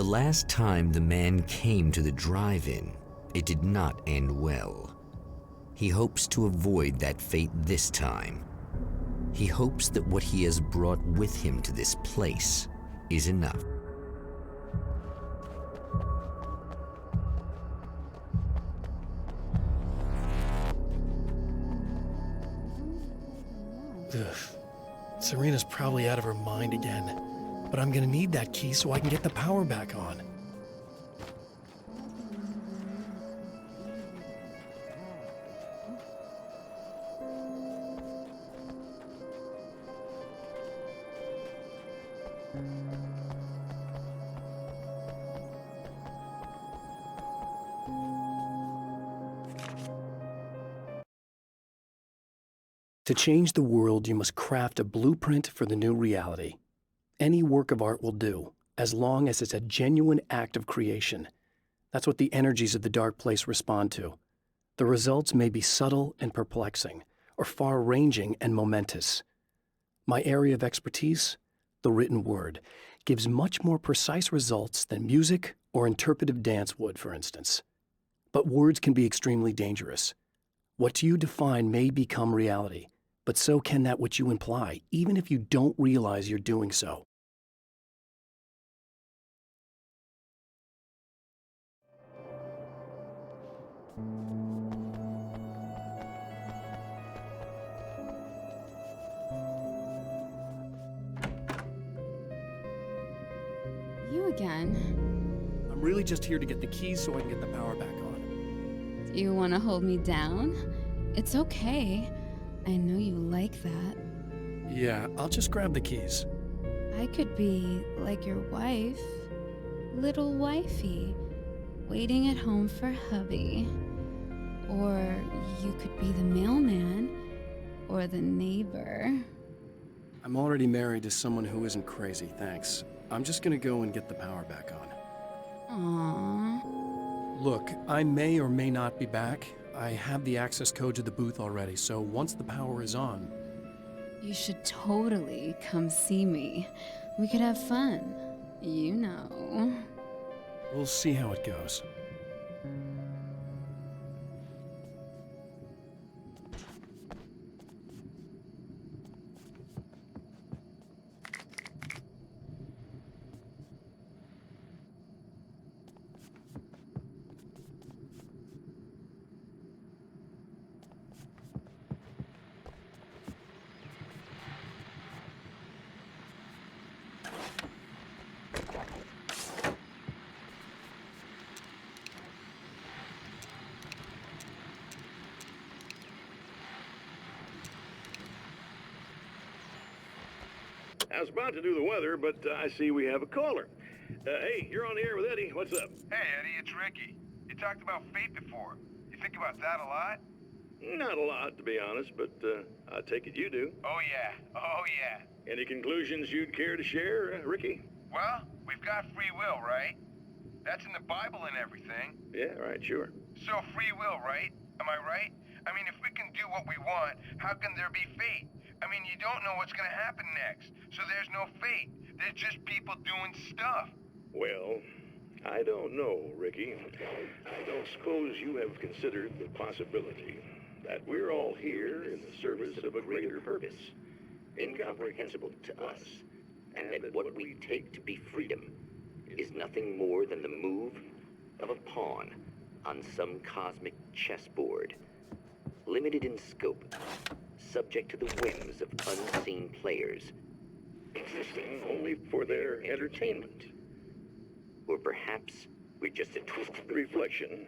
The last time the man came to the drive-in, it did not end well. He hopes to avoid that fate this time. He hopes that what he has brought with him to this place is enough. Ugh. Serena's probably out of her mind again, but I'm gonna need that key so I can get the power back on. To change the world, you must craft a blueprint for the new reality. Any work of art will do, as long as it's a genuine act of creation. That's what the energies of the dark place respond to. The results may be subtle and perplexing, or far-ranging and momentous. My area of expertise, the written word, gives much more precise results than music or interpretive dance would, for instance. But words can be extremely dangerous. What you define may become reality, but so can that which you imply, even if you don't realize you're doing so. You again. I'm really just here to get the keys so I can get the power back on. Do you want to hold me down? It's okay. I know you like that. Yeah, I'll just grab the keys. I could be like your wife, little wifey, waiting at home for hubby. Or you could be the mailman, or the neighbor. I'm already married to someone who isn't crazy, thanks. I'm just gonna go and get the power back on. Aww. Look, I may or may not be back. I have the access code to the booth already, so once the power is on... You should totally come see me. We could have fun. You know. We'll see how it goes. I was about to do the weather, but I see we have a caller. Hey, you're on the air with Eddie. What's up? Hey, Eddie, it's Ricky. You talked about fate before. You think about that a lot? Not a lot, to be honest, but I take it you do. Oh, yeah. Oh, yeah. Any conclusions you'd care to share, Ricky? Well, we've got free will, right? That's in the Bible and everything. Yeah, right, sure. So free will, right? Am I right? I mean, if we can do what we want, how can there be fate? I mean, you don't know what's going to happen next, so there's no fate. There's just people doing stuff. Well, I don't know, Ricky. I don't suppose you have considered the possibility that we're all here in the service of a greater purpose, incomprehensible to us, and that what we take to be freedom is nothing more than the move of a pawn on some cosmic chessboard, limited in scope, subject to the whims of unseen players, existing only for their entertainment. Or perhaps we're just a twisted reflection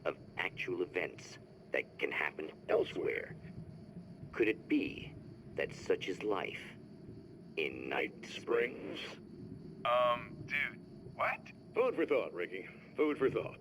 of actual events that can happen elsewhere. Could it be that such is life in Найт-Спрингс? Dude, what? Food for thought, Ricky. Food for thought.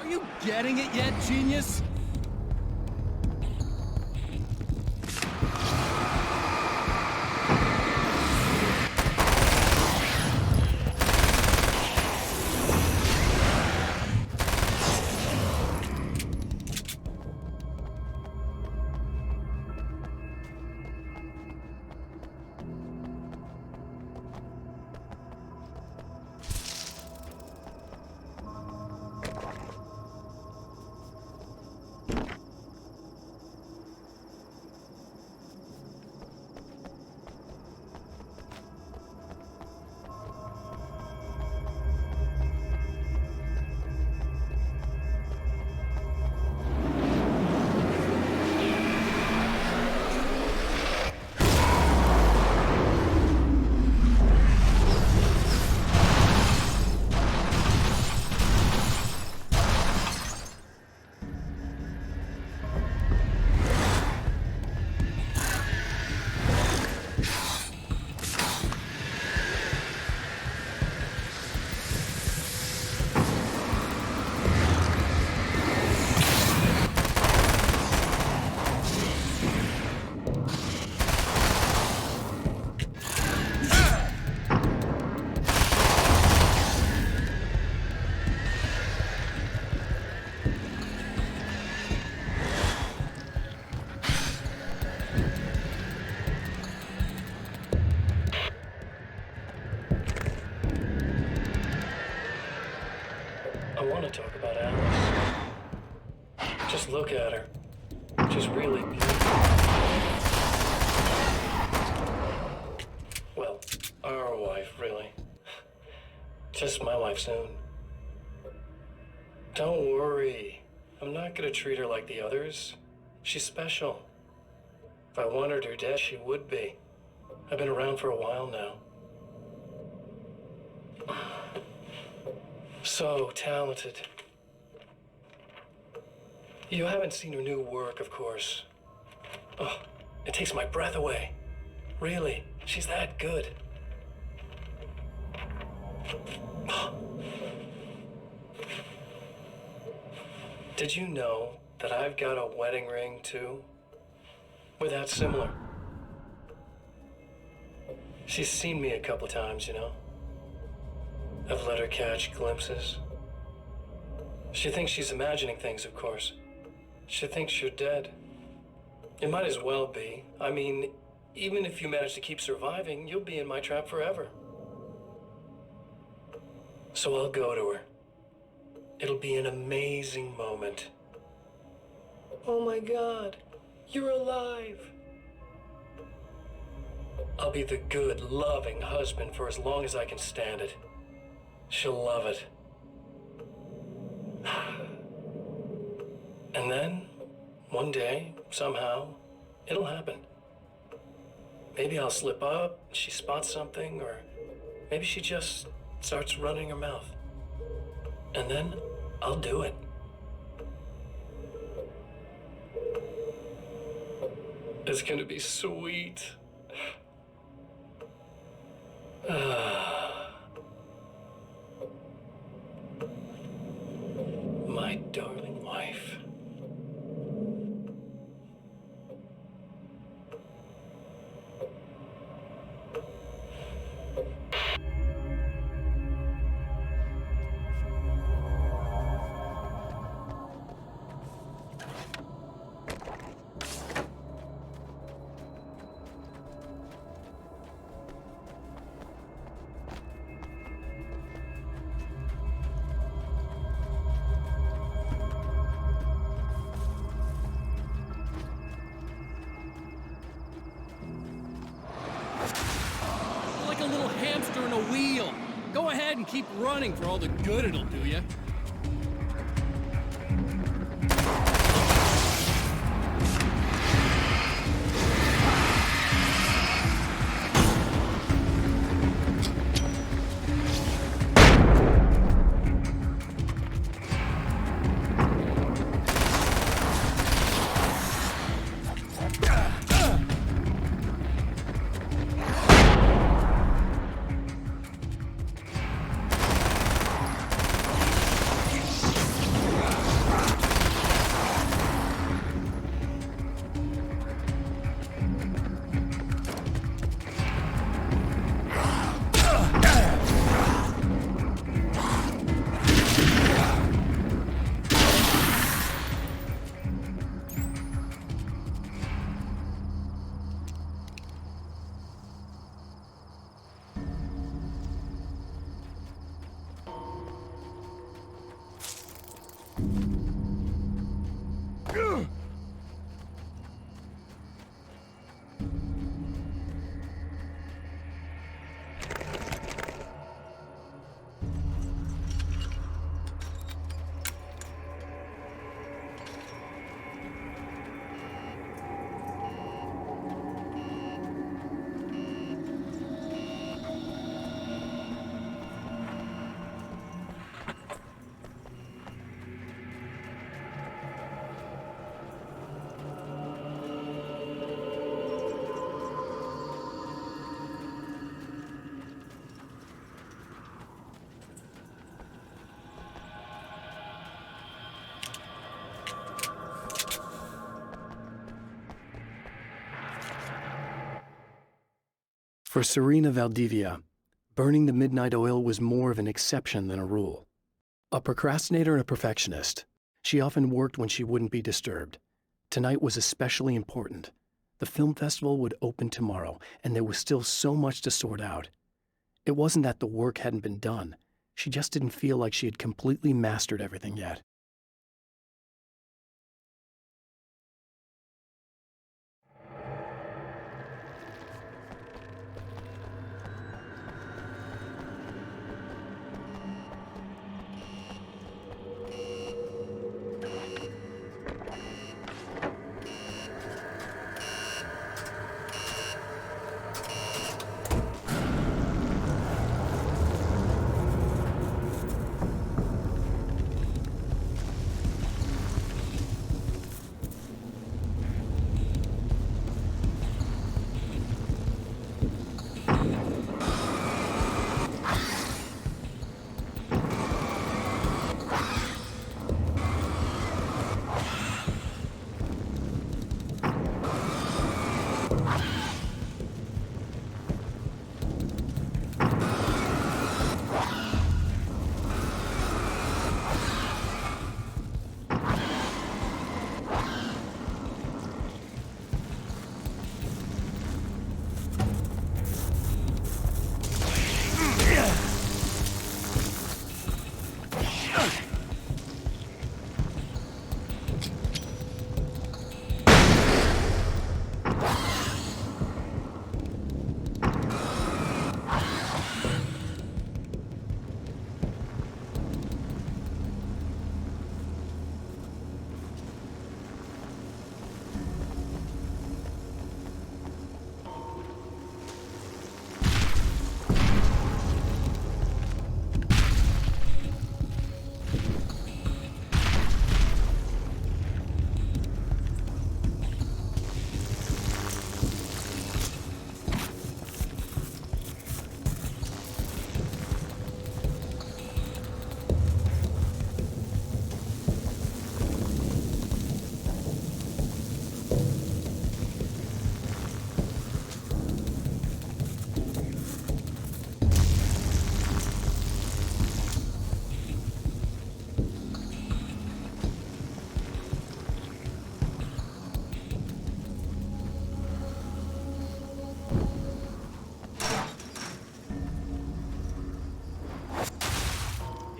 Are you getting it yet, genius? talk about Alice. Just look at her. She's really beautiful. Well, our wife, really. Just my wife soon. Don't worry. I'm not gonna treat her like the others. She's special. If I wanted her dead, she would be. I've been around for a while now. So talented. You haven't seen her new work, of course. Oh, it takes my breath away. Really, she's that good. Did you know that I've got a wedding ring, too? We're that similar. She's seen me a couple times, you know? I've let her catch glimpses. She thinks she's imagining things, of course. She thinks you're dead. It might as well be. I mean, even if you manage to keep surviving, you'll be in my trap forever. So I'll go to her. It'll be an amazing moment. Oh my God, you're alive. I'll be the good, loving husband for as long as I can stand it. She'll love it. And then, one day, somehow, it'll happen. Maybe I'll slip up, she spots something, or maybe she just starts running her mouth. And then, I'll do it. It's gonna be sweet. My darling wife. Like a little hamster in a wheel. Go ahead and keep running for all the good it'll do you. For Serena Valdivia, burning the midnight oil was more of an exception than a rule. A procrastinator and a perfectionist, she often worked when she wouldn't be disturbed. Tonight was especially important. The film festival would open tomorrow, and there was still so much to sort out. It wasn't that the work hadn't been done. She just didn't feel like she had completely mastered everything yet.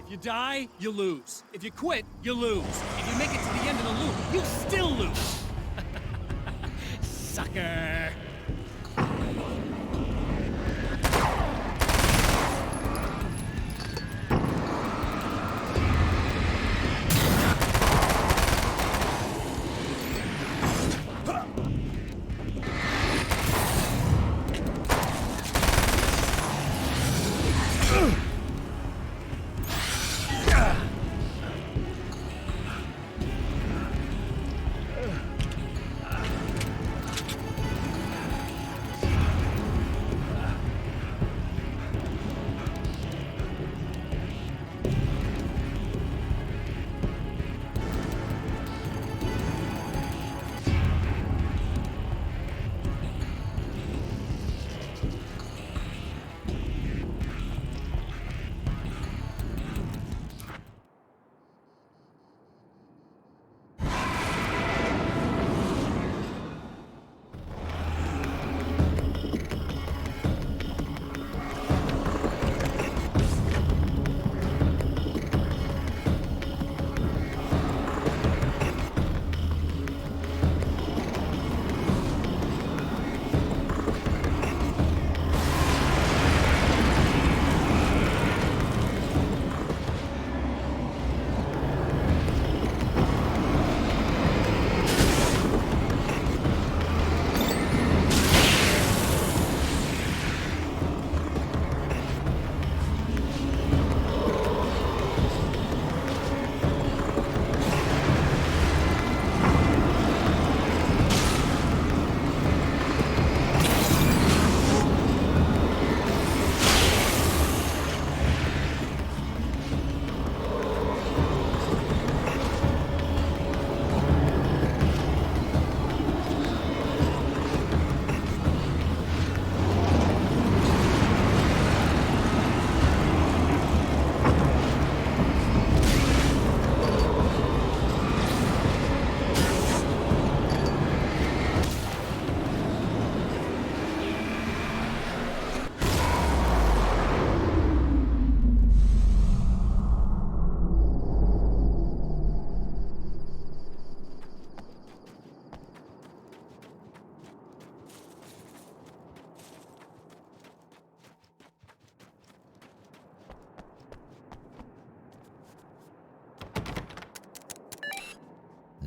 If you die, you lose. If you quit, you lose. If you make it to the end of the loop, you still lose. Sucker.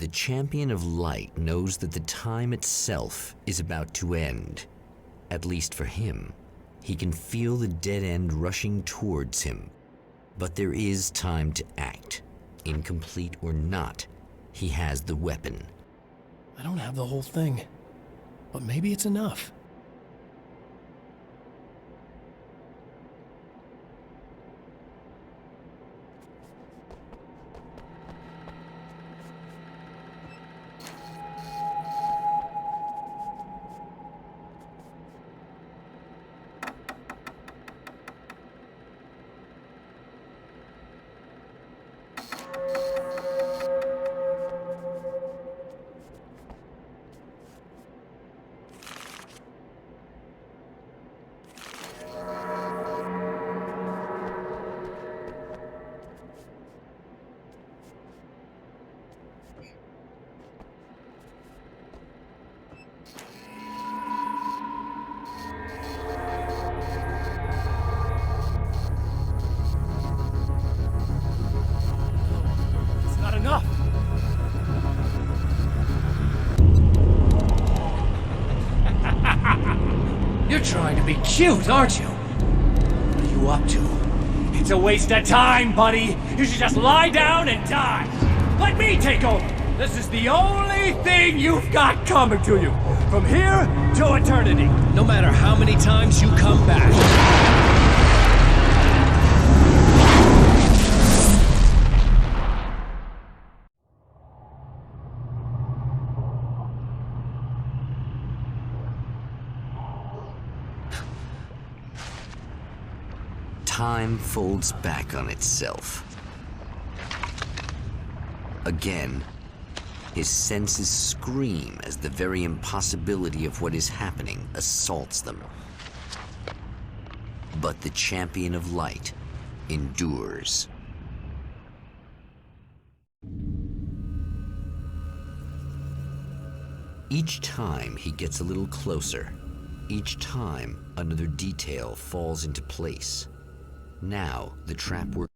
The champion of light knows that the time itself is about to end. At least for him. He can feel the dead end rushing towards him. But there is time to act. Incomplete or not, he has the weapon. I don't have the whole thing, but maybe it's enough. Enough! You're trying to be cute, aren't you? What are you up to? It's a waste of time, buddy! You should just lie down and die! Let me take over! This is the only thing you've got coming to you! From here to eternity! No matter how many times you come back! Time folds back on itself. Again, his senses scream as the very impossibility of what is happening assaults them. But the champion of light endures. Each time he gets a little closer. Each time another detail falls into place. Now, the trap works